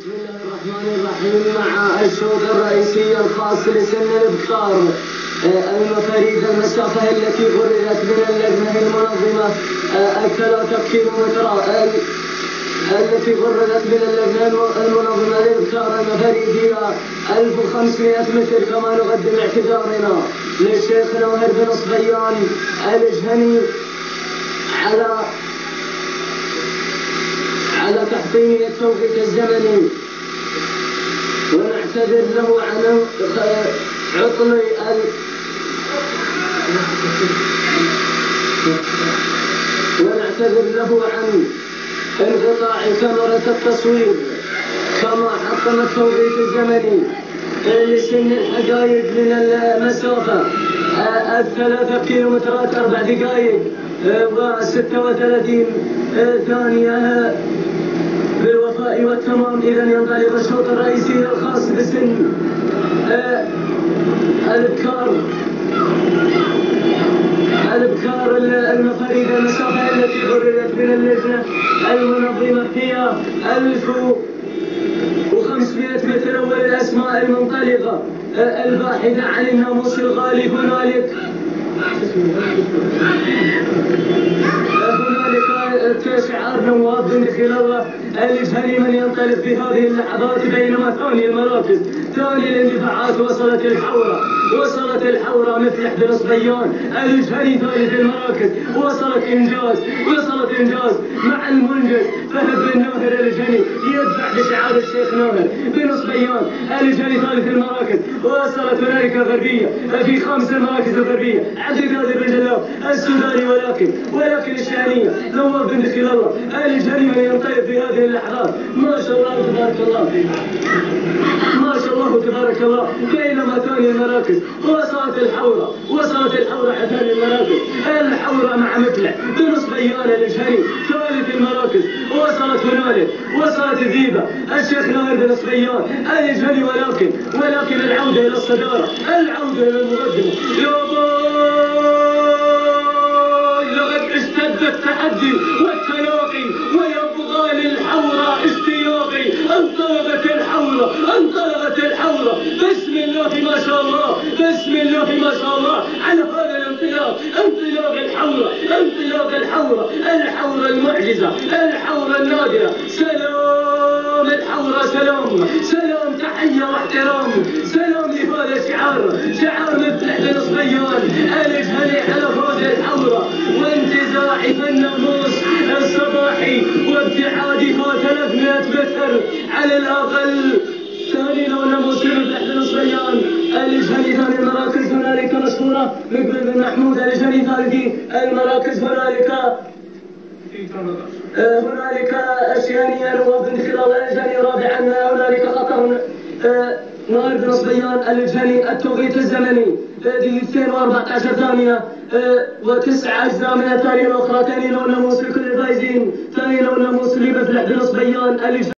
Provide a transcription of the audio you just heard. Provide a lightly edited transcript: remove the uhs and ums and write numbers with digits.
بسم الله الرحمن الرحيم. مع الشوط الرئيسي الخاص لسن الإبكار المفاريد المسافة التي غردت من اللجنة المنظمة 3 كيلومترات التي غردت من اللجنة المنظمة للإبكار المفاريد هي 1500 متر. كما نقدم اعتذارنا للشيخ نوهر بن صبيان الجهني على تحطيم التوقيت الزمني، ونعتذر له عن عطل انقطاع كاميرا التصوير. كما حطم التوقيت الزمني لسن الحقائق من المسافة 3 كيلومترات 4 دقائق و36 ثانية بالوفاء والتمام. إذا ينطلق الشوط الرئيسي الخاص بسن الإبكار المفاريد المسافة التي غردت من اللجنة المنظمة هي 1500 متر. أول الأسماء المنطلقة الباحثة عن الناموس الغالي هنالك شعار نواب بن خلال الجهني من ينطلق في هذه اللحظات. بينما ثاني المراكز، ثاني الاندفاعات وصلت الحورة مفلح بن صبيان الجهني. ثالث المراكز وصلت إنجاز مع المنجز فهد بن ناهر الجهني يدفع بشعار الشيخ ناهر بن صبيان الجهني. ثالث المراكز وصلت هنالك غربية في 5 المراكز الغربية عبد القادر بن جلاب السوداني، ولكن الشأنية نواب بن خلال الجهني من ينطلق في هذه اللحظات. ما شاء الله تبارك الله، ما شاء الله تبارك الله. بينما ثاني المراكز وصلت الحورة ثاني المراكز الحورة مع مفلح بن صبيان الجهني. ثالث المراكز وصلت الذيبة الشيخ ناهر بن صبيان الجهني. ولكن العودة إلى الصدارة، العودة إلى المقدمة. لقد اشتد التحدي والتلاقي ويبغى للحورة اشتياقي. انطلقت الحورة بسم الله ما شاء الله، بسم الله ما شاء الله على هذا الانطلاق. انطلاق الحورة المعجزة، الحورة النادرة. سلام الحورة، سلام تحية واحترام. سلام لهذا شعار مفلح بن صبيان الجهني على هذه الحورة وانتزاع الناموس الصباحي وابتعادها 300 متر على الأقل. ثاني لو الناموس مفلح بن صبيان الجهني. ثاني المراكز هنالك مشهورة مقبل بن محمود الجهني. ثالث المراكز هنالك الشهنية نواب بن خلال الجهني. رابعا هنالك خطر ناهر بن صبيان الجهني. التوقيت الزمني دقيقتين و14 ثانية و9 أجزاء من الثانية الأخرى. ثاني لو الناموس لكل الفائزين، ثاني لو الناموس لمفلح بن صبيان الجهني.